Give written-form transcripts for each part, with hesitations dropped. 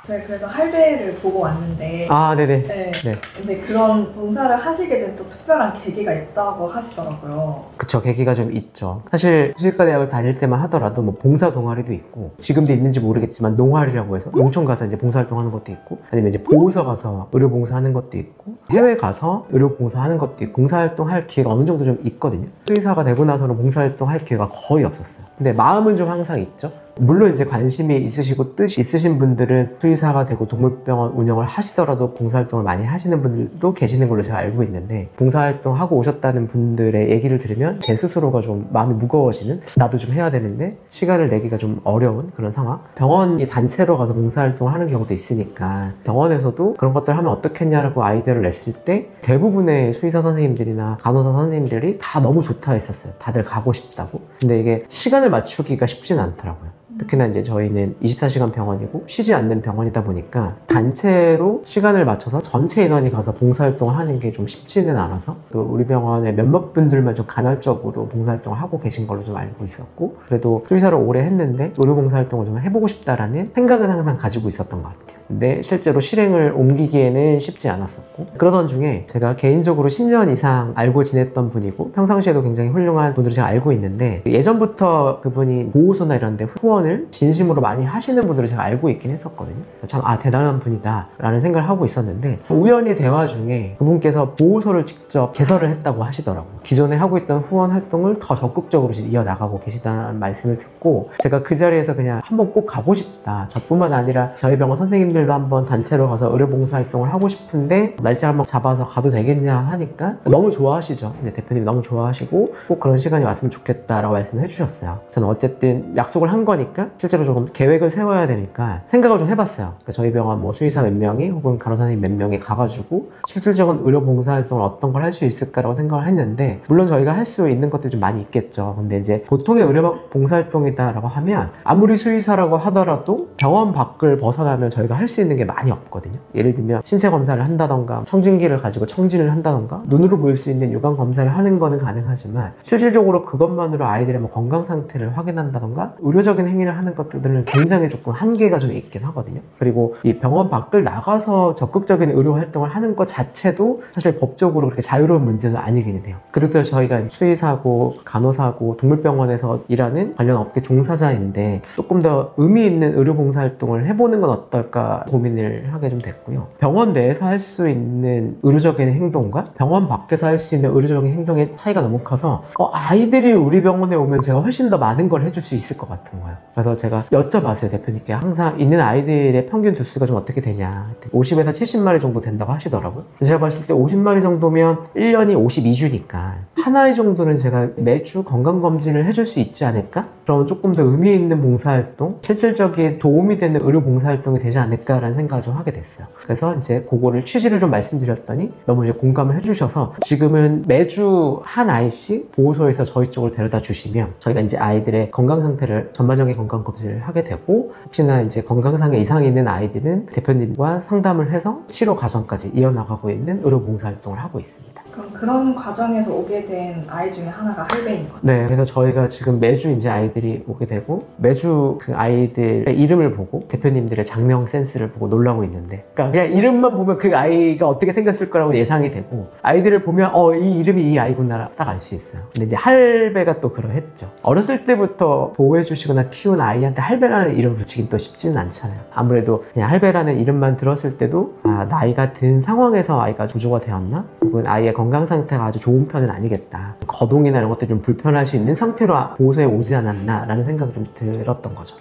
저희 그래서 할배를 보고 왔는데 네네. 네. 네. 근데 그런 봉사를 하시게 된 또 특별한 계기가 있다고 하시더라고요. 그쵸, 계기가 좀 있죠. 사실 수의과 대학을 다닐 때만 하더라도 뭐 봉사 동아리도 있고, 지금도 있는지 모르겠지만 농활이라고 해서 농촌 가서 이제 봉사활동 하는 것도 있고, 아니면 이제 보호소 가서 의료봉사 하는 것도 있고, 해외 가서 의료봉사 하는 것도 있고, 봉사활동 할 기회가 어느 정도 좀 있거든요. 수의사가 되고 나서는 봉사활동 할 기회가 거의 없었어요. 근데 마음은 좀 항상 있죠. 물론 이제 관심이 있으시고 뜻이 있으신 분들은 수의사가 되고 동물병원 운영을 하시더라도 봉사활동을 많이 하시는 분들도 계시는 걸로 제가 알고 있는데, 봉사활동 하고 오셨다는 분들의 얘기를 들으면 제 스스로가 좀 마음이 무거워지는, 나도 좀 해야 되는데 시간을 내기가 좀 어려운 그런 상황. 병원이 단체로 가서 봉사활동을 하는 경우도 있으니까 병원에서도 그런 것들 하면 어떻겠냐라고 아이디어를 냈을 때 대부분의 수의사 선생님들이나 간호사 선생님들이 다 너무 좋다 했었어요. 다들 가고 싶다고. 근데 이게 시간을 맞추기가 쉽지는 않더라고요. 특히나 이제 저희는 24시간 병원이고 쉬지 않는 병원이다 보니까 단체로 시간을 맞춰서 전체 인원이 가서 봉사활동을 하는 게 좀 쉽지는 않아서, 또 우리 병원에 몇몇 분들만 좀 간헐적으로 봉사활동을 하고 계신 걸로 좀 알고 있었고, 그래도 수의사를 오래 했는데 의료봉사활동을 좀 해보고 싶다라는 생각은 항상 가지고 있었던 것 같아요. 근데 실제로 실행을 옮기기에는 쉽지 않았었고, 그러던 중에 제가 개인적으로 10년 이상 알고 지냈던 분이고 평상시에도 굉장히 훌륭한 분들을 제가 알고 있는데, 예전부터 그분이 보호소나 이런 데 후원을 진심으로 많이 하시는 분들을 제가 알고 있긴 했었거든요. 참 대단한 분이다 라는 생각을 하고 있었는데, 우연히 대화 중에 그분께서 보호소를 직접 개설을 했다고 하시더라고요. 기존에 하고 있던 후원 활동을 더 적극적으로 이어나가고 계시다는 말씀을 듣고, 제가 그 자리에서 그냥 한번 꼭 가고 싶다, 저뿐만 아니라 저희 병원 선생님들도 한번 단체로 가서 의료봉사활동을 하고 싶은데 날짜 한번 잡아서 가도 되겠냐 하니까 너무 좋아하시죠. 이제 대표님이 너무 좋아하시고 꼭 그런 시간이 왔으면 좋겠다라고 말씀을 해주셨어요. 저는 어쨌든 약속을 한 거니까 실제로 조금 계획을 세워야 되니까 생각을 좀 해봤어요. 그러니까 저희 병원 뭐 수의사 몇 명이 혹은 간호사 선생님 몇 명이 가가지고 실질적인 의료봉사활동을 어떤 걸 할 수 있을까라고 생각을 했는데, 물론 저희가 할 수 있는 것들이 좀 많이 있겠죠. 근데 이제 보통의 의료봉사활동이다라고 하면 아무리 수의사라고 하더라도 병원 밖을 벗어나면 저희가 할 수 있는 게 많이 없거든요. 예를 들면 신체 검사를 한다던가 청진기를 가지고 청진을 한다던가 눈으로 보일 수 있는 유관 검사를 하는 거는 가능하지만, 실질적으로 그것만으로 아이들의 뭐 건강 상태를 확인한다던가 의료적인 행위를 하는 것들은 굉장히 조금 한계가 좀 있긴 하거든요. 그리고 이 병원 밖을 나가서 적극적인 의료 활동을 하는 것 자체도 사실 법적으로 그렇게 자유로운 문제는 아니긴 해요. 그래도 저희가 수의사고 간호사고 동물병원에서 일하는 관련 업계 종사자인데 조금 더 의미 있는 의료봉사활동을 해보는 건 어떨까 고민을 하게 좀 됐고요. 병원 내에서 할 수 있는 의료적인 행동과 병원 밖에서 할 수 있는 의료적인 행동의 차이가 너무 커서 아이들이 우리 병원에 오면 제가 훨씬 더 많은 걸 해줄 수 있을 것 같은 거예요. 그래서 제가 여쭤봤어요, 대표님께. 항상 있는 아이들의 평균 두수가 좀 어떻게 되냐. 50에서 70마리 정도 된다고 하시더라고요. 제가 봤을 때 50마리 정도면 1년이 52주니까 한 아이 정도는 제가 매주 건강검진을 해줄 수 있지 않을까? 그럼 조금 더 의미 있는 봉사활동, 실질적인 도움이 되는 의료봉사활동이 되지 않을까라는 생각을 좀 하게 됐어요. 그래서 이제 그거를 취지를 좀 말씀드렸더니 너무 이제 공감을 해주셔서 지금은 매주 한 아이씩 보호소에서 저희 쪽으로 데려다 주시면 저희가 이제 아이들의 건강 상태를 전반적인 건강 검진을 하게 되고, 혹시나 이제 건강상에 이상이 있는 아이들은 대표님과 상담을 해서 치료 과정까지 이어나가고 있는 의료봉사활동을 하고 있습니다. 그럼 그런 과정에서 오게 된 아이 중에 하나가 할배인 거예요? 네, 그래서 저희가 지금 매주 이제 아이들이 오게 되고 매주 그 아이들의 이름을 보고 대표님들의 장명 센스를 보고 놀라고 있는데, 그러니까 그냥 이름만 보면 그 아이가 어떻게 생겼을 거라고 예상이 되고, 아이들을 보면 이 이름이 이 아이구나 딱 알 수 있어요. 근데 이제 할배가 또 그러했죠. 어렸을 때부터 보호해 주시거나 키운 아이한테 할배라는 이름을 붙이긴 또 쉽지는 않잖아요. 아무래도 그냥 할배라는 이름만 들었을 때도 나이가 든 상황에서 아이가 구조가 되었나? 혹은 아이의 건강 상태가 아주 좋은 편은 아니겠다. 거동이나 이런 것들이 좀 불편할 수 있는 상태로 보호소에 오지 않았나 라는 생각이 좀 들었던 거죠.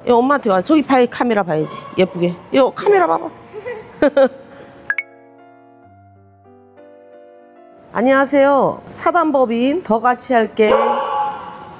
엄마한테 와. 저기 카메라 봐야지. 예쁘게. 카메라 봐봐. 안녕하세요. 사단법인 더 같이 할게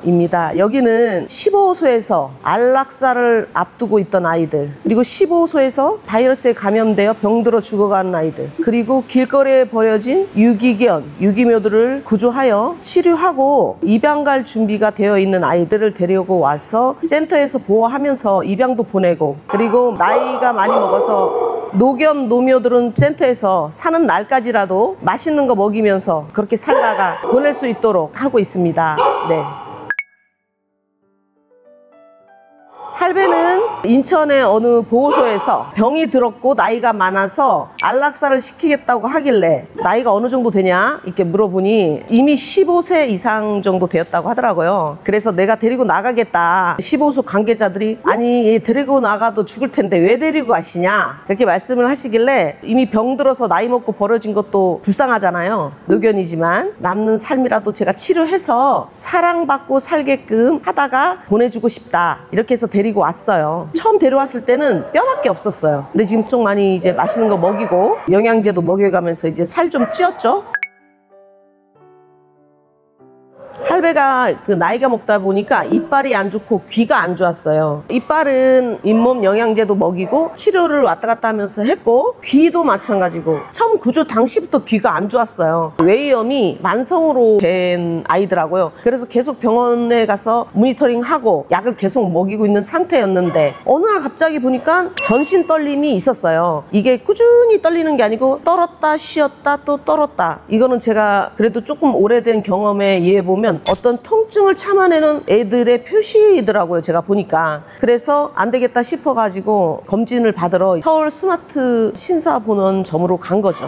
입니다. 여기는 15호소에서 안락사를 앞두고 있던 아이들, 그리고 15호소에서 바이러스에 감염되어 병들어 죽어가는 아이들, 그리고 길거리에 버려진 유기견, 유기묘들을 구조하여 치료하고 입양 갈 준비가 되어 있는 아이들을 데리고 와서 센터에서 보호하면서 입양도 보내고, 그리고 나이가 많이 먹어서 노견 노묘들은 센터에서 사는 날까지라도 맛있는 거 먹이면서 그렇게 살다가 보낼 수 있도록 하고 있습니다. 네. 할배는 인천의 어느 보호소에서 병이 들었고 나이가 많아서 안락사를 시키겠다고 하길래 나이가 어느 정도 되냐 이렇게 물어보니 이미 15세 이상 정도 되었다고 하더라고요. 그래서 내가 데리고 나가겠다. 15소 관계자들이 아니 얘 데리고 나가도 죽을 텐데 왜 데리고 가시냐 그렇게 말씀을 하시길래 이미 병들어서 나이 먹고 버려진 것도 불쌍하잖아요. 노견이지만 남는 삶이라도 제가 치료해서 사랑받고 살게끔 하다가 보내주고 싶다 이렇게 해서 데리고 왔어요. 처음 데려왔을 때는 뼈밖에 없었어요. 근데 지금 좀 많이 이제 맛있는 거 먹이고 영양제도 먹여가면서 이제 살 좀 찌었죠. 할배가 그 나이가 먹다 보니까 이빨이 안 좋고 귀가 안 좋았어요. 이빨은 잇몸 영양제도 먹이고 치료를 왔다 갔다 하면서 했고 귀도 마찬가지고 처음 구조 당시부터 귀가 안 좋았어요. 외이염이 만성으로 된 아이더라고요. 그래서 계속 병원에 가서 모니터링하고 약을 계속 먹이고 있는 상태였는데 어느 날 갑자기 보니까 전신 떨림이 있었어요. 이게 꾸준히 떨리는 게 아니고 떨었다 쉬었다 또 떨었다. 이거는 제가 그래도 조금 오래된 경험에 의해 보면 어떤 통증을 참아내는 애들의 표시이더라고요. 제가 보니까. 그래서 안 되겠다 싶어가지고 검진을 받으러 서울 스마트 신사본원점으로 간 거죠.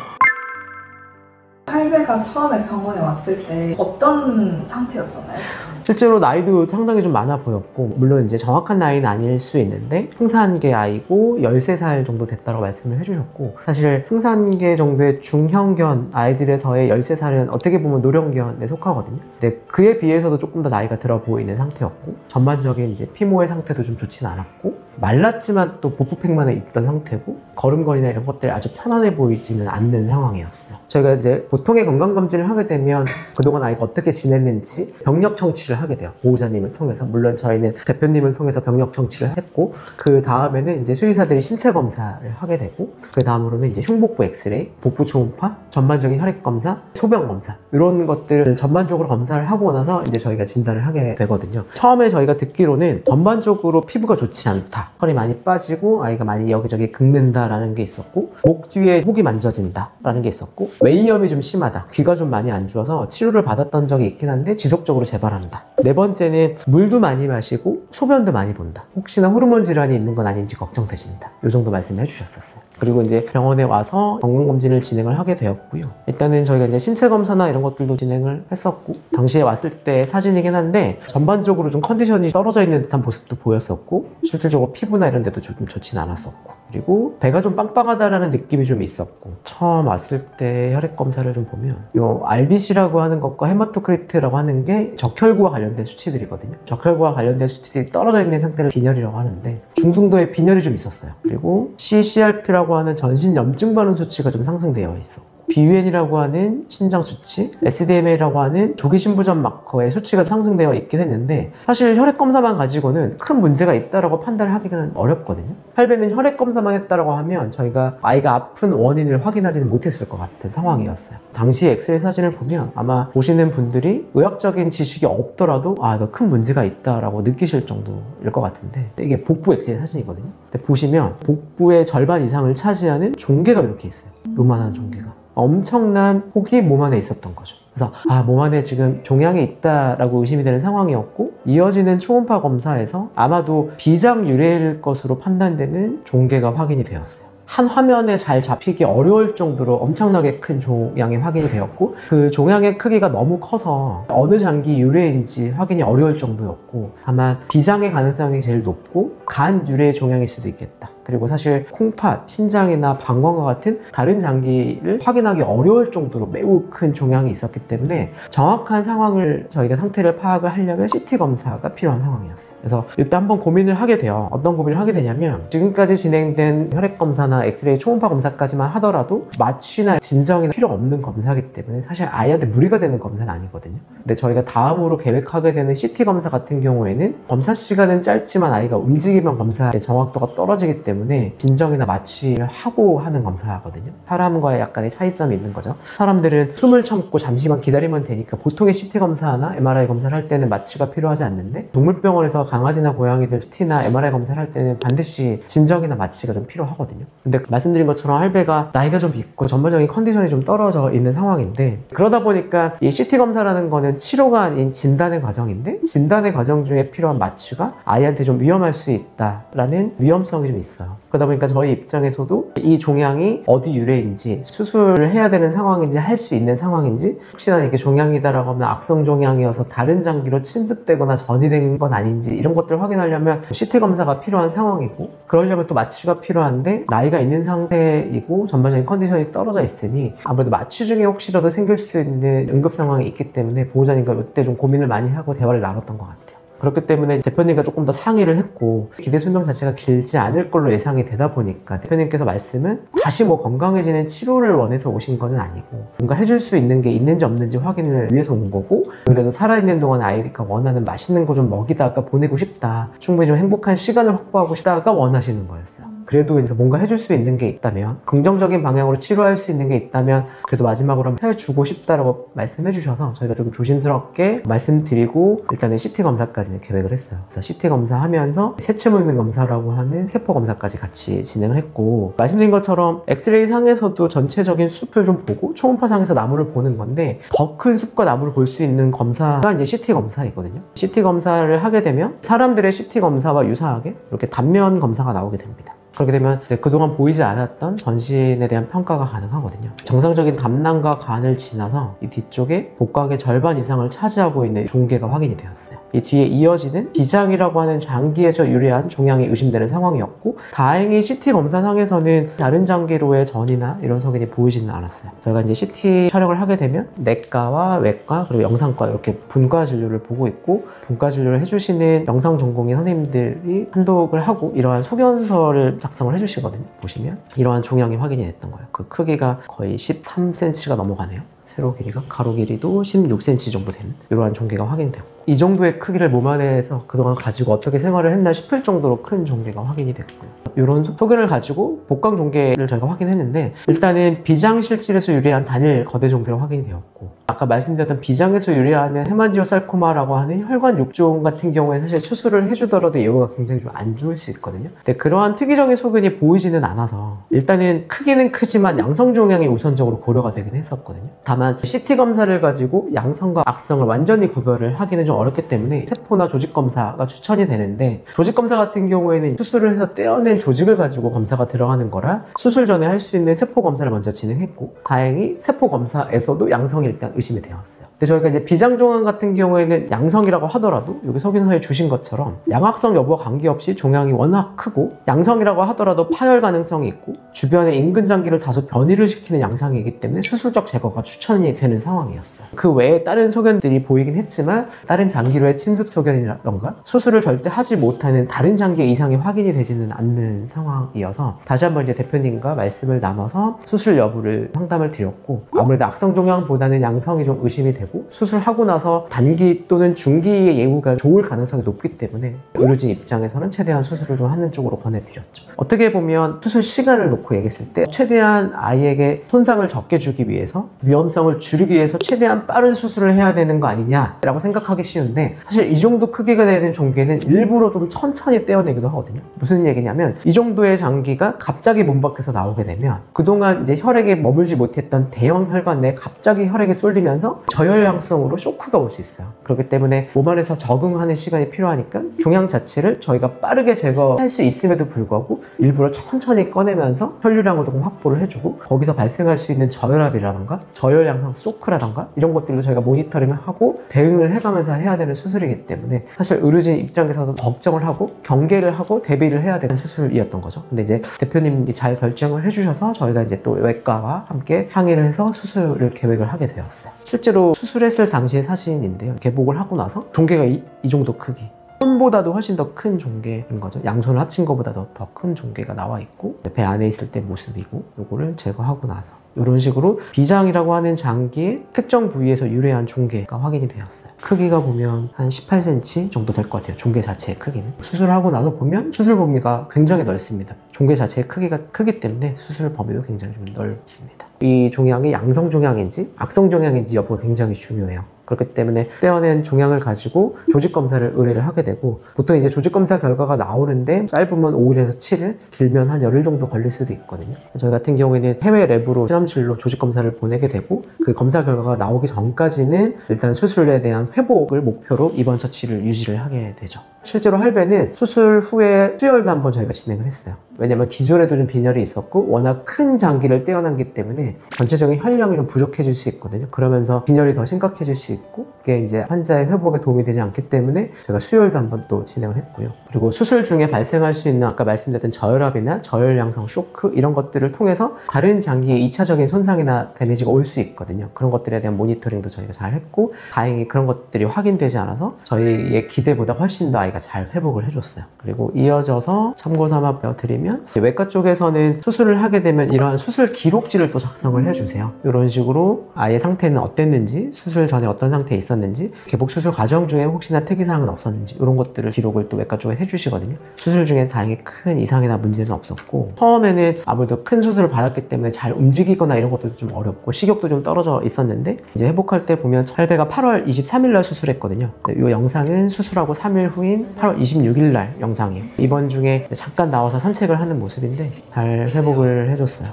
할배가 처음에 병원에 왔을 때 어떤 상태였었나요? 실제로 나이도 상당히 좀 많아 보였고, 물론 이제 정확한 나이는 아닐 수 있는데 풍산계 아이고 13살 정도 됐다고 말씀을 해주셨고, 사실 풍산계 정도의 중형견 아이들에서의 13살은 어떻게 보면 노령견에 속하거든요. 근데 그에 비해서도 조금 더 나이가 들어 보이는 상태였고, 전반적인 이제 피모의 상태도 좀 좋진 않았고, 말랐지만 또 보풀팩만을 입던 상태고, 걸음걸이나 이런 것들이 아주 편안해 보이지는 않는 상황이었어요. 저희가 이제 보통의 건강검진을 하게 되면 그동안 아이가 어떻게 지냈는지 병력 청취를 하게 돼요. 보호자님을 통해서. 물론 저희는 대표님을 통해서 병력 청취를 했고, 그 다음에는 이제 수의사들이 신체 검사를 하게 되고, 그 다음으로는 이제 흉복부 엑스레이, 복부 초음파, 전반적인 혈액 검사, 소변 검사, 이런 것들을 전반적으로 검사를 하고 나서 이제 저희가 진단을 하게 되거든요. 처음에 저희가 듣기로는 전반적으로 피부가 좋지 않다, 털이 많이 빠지고 아이가 많이 여기저기 긁는다라는 게 있었고, 목 뒤에 혹이 만져진다라는 게 있었고, 외이염이 좀 심하다, 귀가 좀 많이 안 좋아서 치료를 받았던 적이 있긴 한데 지속적으로 재발한다. 네 번째는 물도 많이 마시고 소변도 많이 본다. 혹시나 호르몬 질환이 있는 건 아닌지 걱정되신다. 이 정도 말씀해 주셨었어요. 그리고 이제 병원에 와서 건강검진을 진행을 하게 되었고요. 일단은 저희가 이제 신체 검사나 이런 것들도 진행을 했었고, 당시에 왔을 때 사진이긴 한데 전반적으로 좀 컨디션이 떨어져 있는 듯한 모습도 보였었고, 실질적으로 피부나 이런 데도 좀 좋진 않았었고, 그리고 배가 좀 빵빵하다라는 느낌이 좀 있었고, 처음 왔을 때 혈액 검사를 좀 보면 요 RBC라고 하는 것과 헤마토크리트라고 하는 게 적혈구와 관련된 수치들이거든요. 적혈구와 관련된 수치들이 떨어져 있는 상태를 빈혈이라고 하는데 중등도의 빈혈이 좀 있었어요. 그리고 CCRP라고 하는 전신 염증 반응 수치가 좀 상승되어 있었고, BUN이라고 하는 신장 수치, SDMA라고 하는 조기 신부전 마커의 수치가 상승되어 있긴 했는데, 사실 혈액 검사만 가지고는 큰 문제가 있다라고 판단을 하기는 어렵거든요. 할배는 혈액 검사만 했다라고 하면 저희가 아이가 아픈 원인을 확인하지는 못했을 것 같은 상황이었어요. 당시 엑스레이 사진을 보면 아마 보시는 분들이 의학적인 지식이 없더라도 아, 이거 큰 문제가 있다라고 느끼실 정도일 것 같은데, 이게 복부 엑스레이 사진이거든요. 근데 보시면 복부의 절반 이상을 차지하는 종괴가 이렇게 있어요. 요만한 종괴가. 엄청난 혹이 몸 안에 있었던 거죠. 그래서 아, 몸 안에 지금 종양이 있다라고 의심이 되는 상황이었고, 이어지는 초음파 검사에서 아마도 비장 유래일 것으로 판단되는 종괴가 확인이 되었어요. 한 화면에 잘 잡히기 어려울 정도로 엄청나게 큰 종양이 확인이 되었고, 그 종양의 크기가 너무 커서 어느 장기 유래인지 확인이 어려울 정도였고, 아마 비장의 가능성이 제일 높고 간 유래의 종양일 수도 있겠다. 그리고 사실 콩팥, 신장이나 방광과 같은 다른 장기를 확인하기 어려울 정도로 매우 큰 종양이 있었기 때문에 정확한 상황을, 저희가 상태를 파악을 하려면 CT 검사가 필요한 상황이었어요. 그래서 일단 한번 고민을 하게 돼요. 어떤 고민을 하게 되냐면, 지금까지 진행된 혈액 검사나 엑스레이 초음파 검사까지만 하더라도 마취나 진정이 필요 없는 검사이기 때문에 사실 아이한테 무리가 되는 검사는 아니거든요. 근데 저희가 다음으로 계획하게 되는 CT 검사 같은 경우에는 검사 시간은 짧지만 아이가 움직이면 검사의 정확도가 떨어지기 때문에 때문에 진정이나 마취를 하고 하는 검사거든요. 사람과의 약간의 차이점이 있는 거죠. 사람들은 숨을 참고 잠시만 기다리면 되니까 보통의 CT 검사나 MRI 검사를 할 때는 마취가 필요하지 않는데, 동물병원에서 강아지나 고양이들 CT나 MRI 검사를 할 때는 반드시 진정이나 마취가 좀 필요하거든요. 근데 말씀드린 것처럼 할배가 나이가 좀 있고 전반적인 컨디션이 좀 떨어져 있는 상황인데, 그러다 보니까 이 CT 검사라는 거는 치료가 아닌 진단의 과정인데, 진단의 과정 중에 필요한 마취가 아이한테 좀 위험할 수 있다라는 위험성이 좀 있어요. 그러다 보니까 저희 입장에서도 이 종양이 어디 유래인지, 수술을 해야 되는 상황인지, 할 수 있는 상황인지, 혹시나 이렇게 종양이다라고 하면 악성 종양이어서 다른 장기로 침습되거나 전이된 건 아닌지, 이런 것들을 확인하려면 CT 검사가 필요한 상황이고, 그러려면 또 마취가 필요한데 나이가 있는 상태이고 전반적인 컨디션이 떨어져 있으니 아무래도 마취 중에 혹시라도 생길 수 있는 응급 상황이 있기 때문에 보호자님과 이때 좀 고민을 많이 하고 대화를 나눴던 것 같아요. 그렇기 때문에 대표님과 조금 더 상의를 했고, 기대 수명 자체가 길지 않을 걸로 예상이 되다 보니까 대표님께서 말씀은 다시 뭐 건강해지는 치료를 원해서 오신 건 아니고, 뭔가 해줄 수 있는 게 있는지 없는지 확인을 위해서 온 거고, 그래도 살아있는 동안 아이가 원하는 맛있는 거 좀 먹이다가 보내고 싶다, 충분히 좀 행복한 시간을 확보하고 싶다가 원하시는 거였어요. 그래도 이제 뭔가 해줄 수 있는 게 있다면, 긍정적인 방향으로 치료할 수 있는 게 있다면 그래도 마지막으로 해주고 싶다라고 말씀해 주셔서 저희가 좀 조심스럽게 말씀드리고 일단은 CT 검사까지는 계획을 했어요. 그래서 CT 검사하면서 세체 모이면 검사라고 하는 세포 검사까지 같이 진행을 했고, 말씀드린 것처럼 엑스레이 상에서도 전체적인 숲을 좀 보고 초음파 상에서 나무를 보는 건데, 더 큰 숲과 나무를 볼 수 있는 검사가 이제 CT 검사이거든요. CT 검사를 하게 되면 사람들의 CT 검사와 유사하게 이렇게 단면 검사가 나오게 됩니다. 그렇게 되면 이제 그동안 보이지 않았던 전신에 대한 평가가 가능하거든요. 정상적인 담낭과 간을 지나서 이 뒤쪽에 복각의 절반 이상을 차지하고 있는 종괴가 확인이 되었어요. 이 뒤에 이어지는 비장이라고 하는 장기에서 유래한 종양이 의심되는 상황이었고, 다행히 CT 검사상에서는 다른 장기로의 전이나 이런 소견이 보이지는 않았어요. 저희가 이제 CT 촬영을 하게 되면 내과와 외과 그리고 영상과 이렇게 분과 진료를 보고 있고, 분과 진료를 해주시는 영상 전공의 선생님들이 판독을 하고 이러한 소견서를 작성을 해주시거든요. 보시면 이러한 종양이 확인이 됐던 거예요. 그 크기가 거의 13cm가 넘어가네요. 세로 길이가, 가로 길이도 16cm 정도 되는 이러한 종괴가 확인되고, 이 정도의 크기를 몸 안에서 그동안 가지고 어떻게 생활을 했나 싶을 정도로 큰 종괴가 확인이 됐고요. 이런 소견을 가지고 복강 종괴를 저희가 확인했는데, 일단은 비장실질에서 유래한 단일 거대 종괴로 확인이 되었고, 아까 말씀드렸던 비장에서 유래하는 헤만지오살코마라고 하는 혈관 욕종 같은 경우에 사실 수술을 해주더라도 예후가 굉장히 좀 안 좋을 수 있거든요. 근데 그러한 특이적인 소견이 보이지는 않아서 일단은 크기는 크지만 양성 종양이 우선적으로 고려가 되긴 했었거든요. 다만 CT 검사를 가지고 양성과 악성을 완전히 구별을 하기는 좀 어렵기 때문에 세포나 조직 검사가 추천이 되는데, 조직 검사 같은 경우에는 수술을 해서 떼어낸 조직을 가지고 검사가 들어가는 거라 수술 전에 할 수 있는 세포 검사를 먼저 진행했고, 다행히 세포 검사에서도 양성이 일단 의심이 되었어요. 근데 저희가 이제 비장종양 같은 경우에는 양성이라고 하더라도 여기 소견서에 주신 것처럼 양악성 여부와 관계없이 종양이 워낙 크고, 양성이라고 하더라도 파열 가능성이 있고 주변의 인근 장기를 다소 변이를 시키는 양상이기 때문에 수술적 제거가 추천이 되는 상황이었어요. 그 외에 다른 소견들이 보이긴 했지만 다른 장기로의 침습 소견이라던가 수술을 절대 하지 못하는 다른 장기의 이상이 확인이 되지는 않는 상황이어서 다시 한번 이제 대표님과 말씀을 나눠서 수술 여부를 상담을 드렸고, 아무래도 악성 종양보다는 양성이 좀 의심이 되고 수술하고 나서 단기 또는 중기의 예후가 좋을 가능성이 높기 때문에 의료진 입장에서는 최대한 수술을 좀 하는 쪽으로 권해드렸죠. 어떻게 보면 수술 시간을 놓고 얘기했을 때 최대한 아이에게 손상을 적게 주기 위해서, 위험성을 줄이기 위해서 최대한 빠른 수술을 해야 되는 거 아니냐라고 생각하기 쉬운데, 사실 이 정도 크기가 되는 종괴는 일부러 좀 천천히 떼어내기도 하거든요. 무슨 얘기냐면 이 정도의 장기가 갑자기 몸 밖에서 나오게 되면 그동안 이제 혈액에 머물지 못했던 대형 혈관 내에 갑자기 혈액이 쏠리면서 저혈량성으로 쇼크가 올 수 있어요. 그렇기 때문에 몸 안에서 적응하는 시간이 필요하니까 종양 자체를 저희가 빠르게 제거할 수 있음에도 불구하고 일부러 천천히 꺼내면서 혈류량을 조금 확보를 해주고, 거기서 발생할 수 있는 저혈압이라던가 저혈량성 쇼크라던가 이런 것들도 저희가 모니터링을 하고 대응을 해가면서 해야 되는 수술이기 때문에 사실 의료진 입장에서도 걱정을 하고 경계를 하고 대비를 해야 되는 수술이었던 거죠. 근데 이제 대표님이 잘 결정을 해주셔서 저희가 이제 또 외과와 함께 상의를 해서 수술을 계획을 하게 되었어요. 실제로 수술했을 당시의 사진인데요. 개복을 하고 나서 종괴가 이 정도 크기. 손보다도 훨씬 더 큰 종괴인 거죠. 양손을 합친 것보다 더 큰 종괴가 나와 있고 배 안에 있을 때 모습이고 요거를 제거하고 나서 이런 식으로 비장이라고 하는 장기의 특정 부위에서 유래한 종괴가 확인이 되었어요. 크기가 보면 한 18cm 정도 될 것 같아요. 종괴 자체의 크기는. 수술하고 나서 보면 수술 범위가 굉장히 넓습니다. 종괴 자체의 크기가 크기 때문에 수술 범위도 굉장히 좀 넓습니다. 이 종양이 양성 종양인지 악성 종양인지 여부가 굉장히 중요해요. 그렇기 때문에 떼어낸 종양을 가지고 조직 검사를 의뢰를 하게 되고 보통 이제 조직 검사 결과가 나오는데 짧으면 5일에서 7일, 길면 한 열흘 정도 걸릴 수도 있거든요. 저희 같은 경우에는 해외 랩으로 실험실로 조직 검사를 보내게 되고 그 검사 결과가 나오기 전까지는 일단 수술에 대한 회복을 목표로 입원 처치를 유지를 하게 되죠. 실제로 할배는 수술 후에 수혈도 한번 저희가 진행을 했어요. 왜냐면 기존에도 좀 빈혈이 있었고 워낙 큰 장기를 떼어놨기 때문에 전체적인 혈량이 좀 부족해질 수 있거든요. 그러면서 빈혈이 더 심각해질 수 있고 그게 이제 환자의 회복에 도움이 되지 않기 때문에 저희가 수혈도 한번 또 진행을 했고요. 그리고 수술 중에 발생할 수 있는 아까 말씀드렸던 저혈압이나 저혈량성 쇼크 이런 것들을 통해서 다른 장기의 2차적인 손상이나 데미지가 올 수 있거든요. 그런 것들에 대한 모니터링도 저희가 잘 했고 다행히 그런 것들이 확인되지 않아서 저희의 기대보다 훨씬 더 아이가 잘 회복을 해줬어요. 그리고 이어져서 참고삼아 드리면 외과 쪽에서는 수술을 하게 되면 이러한 수술 기록지를 또 작성을 해주세요. 이런 식으로 아이의 상태는 어땠는지 수술 전에 어떤 상태에 있었는지 개복 수술 과정 중에 혹시나 특이사항은 없었는지 이런 것들을 기록을 또 외과 쪽에 해주시거든요. 수술 중에 다행히 큰 이상이나 문제는 없었고 처음에는 아무래도 큰 수술을 받았기 때문에 잘 움직이거나 이런 것들도 좀 어렵고 식욕도 좀 떨어져 있었는데 이제 회복할 때 보면 할배가 8월 23일 날 수술했거든요. 이 영상은 수술하고 3일 후인 8월 26일 날 영상이에요. 입원 중에 잠깐 나와서 산책을 하는 모습인데 잘 회복을 해줬어요.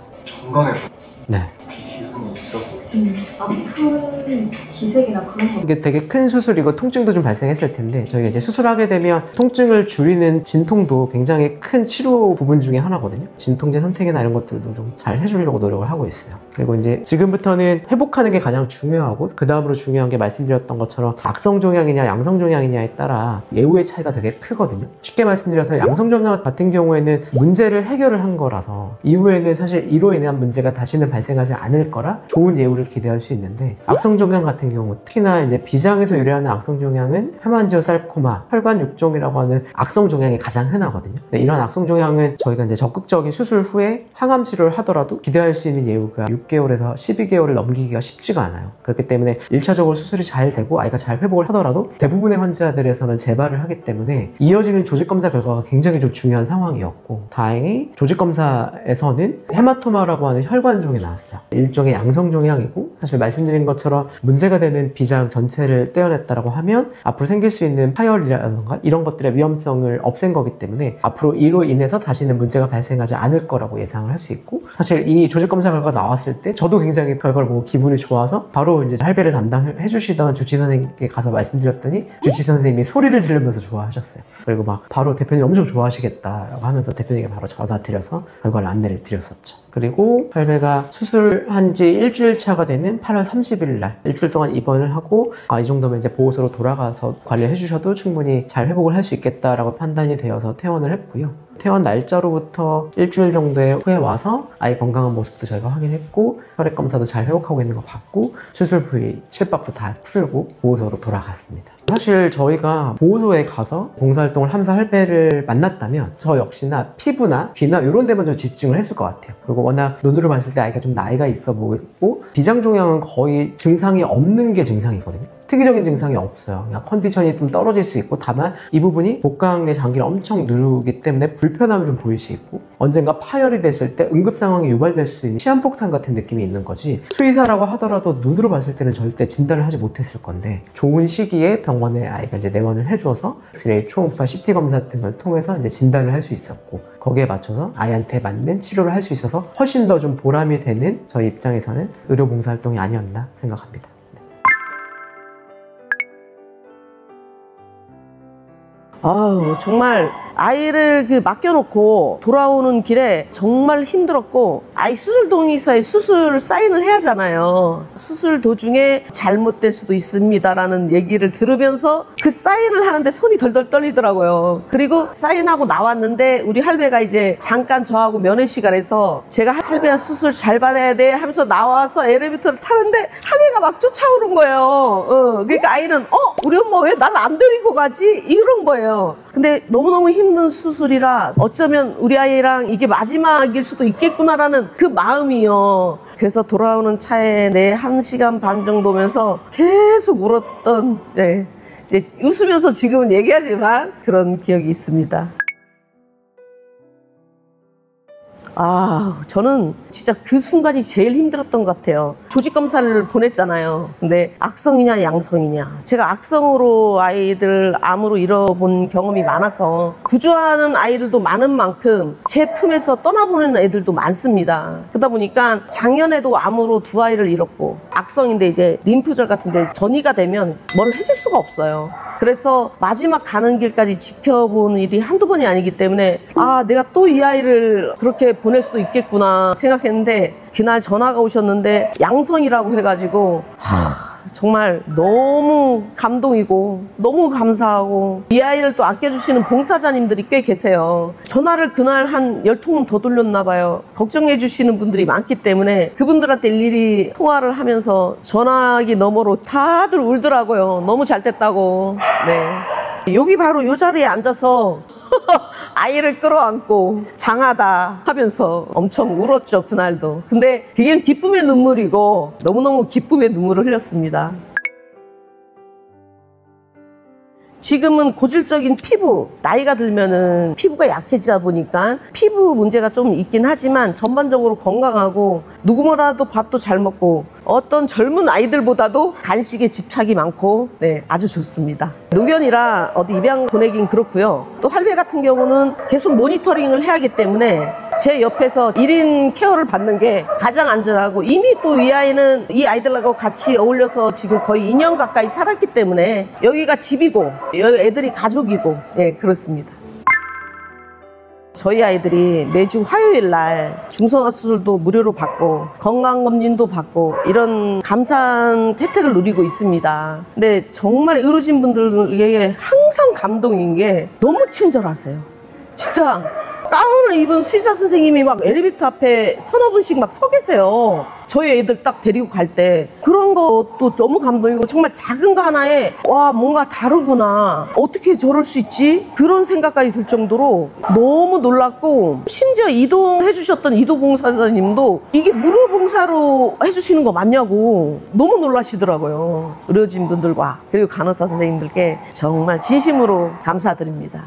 건강해. 네. 기운이 있어 보여. 아픈 기색이나 그런 거. 이게 되게 큰 수술이고 통증도 좀 발생했을 텐데 저희가 이제 수술하게 되면 통증을 줄이는 진통도 굉장히 큰 치료 부분 중에 하나거든요. 진통제 선택이나 이런 것들도 좀 잘 해주려고 노력을 하고 있어요. 그리고 이제 지금부터는 회복하는 게 가장 중요하고 그 다음으로 중요한 게 말씀드렸던 것처럼 악성 종양이냐 양성 종양이냐에 따라 예후의 차이가 되게 크거든요. 쉽게 말씀드려서 양성 종양 같은 경우에는 문제를 해결을 한 거라서 이후에는 사실 이로 인한 문제가 다시는 발생하지 않을 거라 좋은 예후를 기대할 수 있는데 악성 종양 같은 경우 특히나 이제 비장에서 유래하는 악성 종양은 헤만지오살코마, 혈관 육종이라고 하는 악성 종양이 가장 흔하거든요. 근데 이런 악성 종양은 저희가 이제 적극적인 수술 후에 항암 치료를 하더라도 기대할 수 있는 예후가 6개월에서 12개월을 넘기기가 쉽지가 않아요. 그렇기 때문에 1차적으로 수술이 잘 되고 아이가 잘 회복을 하더라도 대부분의 환자들에서는 재발을 하기 때문에 이어지는 조직검사 결과가 굉장히 좀 중요한 상황이었고 다행히 조직검사에서는 헤마토마라고 하는 혈관종이 나왔어요. 일종의 양성 종양이고 사실 말씀드린 것처럼 문제가 되는 비장 전체를 떼어냈다고 하면 앞으로 생길 수 있는 파열이라던가 이런 것들의 위험성을 없앤 거기 때문에 앞으로 이로 인해서 다시는 문제가 발생하지 않을 거라고 예상을 할 수 있고 사실 이 조직검사 결과가 나왔을 때 저도 굉장히 결과를 보고 기분이 좋아서 바로 이제 할배를 담당해 주시던 주치 선생님께 가서 말씀드렸더니 주치 선생님이 소리를 지르면서 좋아하셨어요. 그리고 막 바로 대표님 엄청 좋아하시겠다라고 하면서 대표님께 바로 전화 드려서 결과를 안내를 드렸었죠. 그리고 할배가 수술한 지 일주일 차가 되는 8월 30일 날 일주일 동안 입원을 하고 이 정도면 이제 보호소로 돌아가서 관리를 해주셔도 충분히 잘 회복을 할 수 있겠다라고 판단이 되어서 퇴원을 했고요. 퇴원 날짜로부터 일주일 정도 후에 와서 아이 건강한 모습도 저희가 확인했고 혈액 검사도 잘 회복하고 있는 거 봤고 수술 부위 실밥도 다 풀고 보호소로 돌아갔습니다. 사실 저희가 보호소에 가서 봉사활동을 하면서 할배를 만났다면 저 역시나 피부나 귀나 이런 데만 좀 집중을 했을 것 같아요. 그리고 워낙 눈으로 봤을 때 아이가 좀 나이가 있어 보이고 비장종양은 거의 증상이 없는 게 증상이거든요. 특이적인 증상이 없어요. 그냥 컨디션이 좀 떨어질 수 있고 다만 이 부분이 복강의 장기를 엄청 누르기 때문에 불편함을 좀 보일 수 있고 언젠가 파열이 됐을 때 응급 상황이 유발될 수 있는 시한폭탄 같은 느낌이 있는 거지 수의사라고 하더라도 눈으로 봤을 때는 절대 진단을 하지 못했을 건데 좋은 시기에 병원에 아이가 이제 내원을 해줘서 엑스레이, 초음파, CT 검사 등을 통해서 이제 진단을 할 수 있었고 거기에 맞춰서 아이한테 맞는 치료를 할 수 있어서 훨씬 더 좀 보람이 되는 저희 입장에서는 의료 봉사활동이 아니었나 생각합니다. 아우 정말 아이를 맡겨놓고 돌아오는 길에 정말 힘들었고 아이 수술 동의서에 수술 사인을 해야 하잖아요. 수술 도중에 잘못될 수도 있습니다라는 얘기를 들으면서 그 사인을 하는데 손이 덜덜 떨리더라고요. 그리고 사인하고 나왔는데 우리 할배가 이제 잠깐 저하고 면회 시간에서 제가 할배야 수술 잘 받아야 돼 하면서 나와서 엘리베이터를 타는데 할배가 막 쫓아오는 거예요. 그러니까 아이는 우리 엄마 왜 날 안 데리고 가지? 이런 거예요. 근데 너무너무 힘든 수술이라 어쩌면 우리 아이랑 이게 마지막일 수도 있겠구나라는 그 마음이요. 그래서 돌아오는 차에 내 1시간 반 정도면서 계속 울었던, 네, 이제 웃으면서 지금은 얘기하지만 그런 기억이 있습니다. 저는 진짜 그 순간이 제일 힘들었던 것 같아요. 조직검사를 보냈잖아요. 근데 악성이냐 양성이냐. 제가 악성으로 아이들 암으로 잃어본 경험이 많아서 구조하는 아이들도 많은 만큼 제 품에서 떠나보는 애들도 많습니다. 그러다 보니까 작년에도 암으로 2아이를 잃었고 악성인데 이제 림프절 같은데 전이가 되면 뭘 해줄 수가 없어요. 그래서 마지막 가는 길까지 지켜보는 일이 한두 번이 아니기 때문에 내가 또 이 아이를 그렇게 보낼 수도 있겠구나 생각했는데 그날 전화가 오셨는데 양성이라고 해가지고 정말 너무 감동이고 너무 감사하고 이 아이를 또 아껴주시는 봉사자님들이 꽤 계세요. 전화를 그날 한 10통은 더 돌렸나 봐요. 걱정해 주시는 분들이 많기 때문에 그분들한테 일일이 통화를 하면서 전화기 너머로 다들 울더라고요. 너무 잘 됐다고. 네. 여기 바로 이 자리에 앉아서 아이를 끌어안고 장하다 하면서 엄청 울었죠, 그날도. 근데 그게 기쁨의 눈물이고 너무너무 기쁨의 눈물을 흘렸습니다. 지금은 고질적인 피부, 나이가 들면은 피부가 약해지다 보니까 피부 문제가 좀 있긴 하지만 전반적으로 건강하고 누구보다도 밥도 잘 먹고 어떤 젊은 아이들보다도 간식에 집착이 많고 네, 아주 좋습니다. 노견이라 어디 입양 보내긴 그렇고요. 또 할배 같은 경우는 계속 모니터링을 해야 하기 때문에 제 옆에서 1인 케어를 받는 게 가장 안전하고 이미 또 이 아이는 이 아이들하고 같이 어울려서 지금 거의 2년 가까이 살았기 때문에 여기가 집이고 여기 애들이 가족이고 네, 그렇습니다. 저희 아이들이 매주 화요일 날 중성화 수술도 무료로 받고 건강검진도 받고 이런 감사한 혜택을 누리고 있습니다. 근데 정말 의료진 분들에게 항상 감동인 게 너무 친절하세요. 진짜 가운을 입은 수의사 선생님이 막 엘리베이터 앞에 서너 분씩 막 서 계세요. 저희 애들 딱 데리고 갈 때 그런 것도 너무 감동이고 정말 작은 거 하나에 와 뭔가 다르구나 어떻게 저럴 수 있지? 그런 생각까지 들 정도로 너무 놀랐고 심지어 이동해 주셨던 이도봉사자님도 이게 무료봉사로 해주시는 거 맞냐고 너무 놀라시더라고요. 의료진 분들과 그리고 간호사 선생님들께 정말 진심으로 감사드립니다.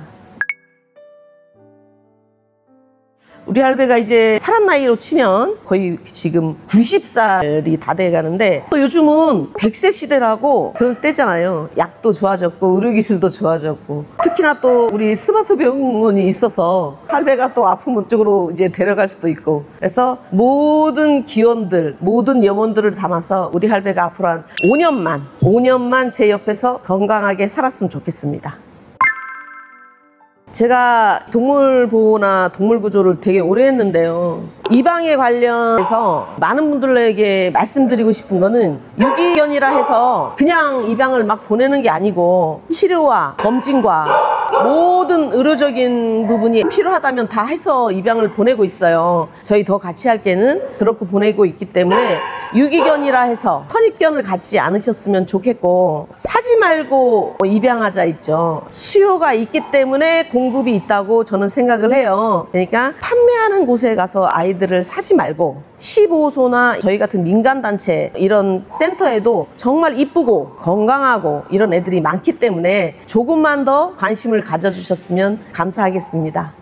우리 할배가 이제 살한 나이로 치면 거의 지금 90살이 다 돼가는데 또 요즘은 100세 시대라고 그럴 때잖아요. 약도 좋아졌고 의료기술도 좋아졌고 특히나 또 우리 스마트 병원이 있어서 할배가 또 아픈 쪽으로 이제 데려갈 수도 있고 그래서 모든 기원들 모든 염원들을 담아서 우리 할배가 앞으로 한 5년만 제 옆에서 건강하게 살았으면 좋겠습니다. 제가 동물보호나 동물구조를 되게 오래 했는데요. 입양에 관련해서 많은 분들에게 말씀드리고 싶은 거는 유기견이라 해서 그냥 입양을 막 보내는 게 아니고 치료와 검진과 모든 의료적인 부분이 필요하다면 다 해서 입양을 보내고 있어요. 저희 더 같이 할게는 그렇게 보내고 있기 때문에 유기견이라 해서 선입견을 갖지 않으셨으면 좋겠고 사지 말고 입양하자 있죠. 수요가 있기 때문에 공급이 있다고 저는 생각을 해요. 그러니까 판매하는 곳에 가서 아이들을 사지 말고 15소나 저희 같은 민간단체 이런 센터에도 정말 이쁘고 건강하고 이런 애들이 많기 때문에 조금만 더 관심을 가져주셨으면 감사하겠습니다.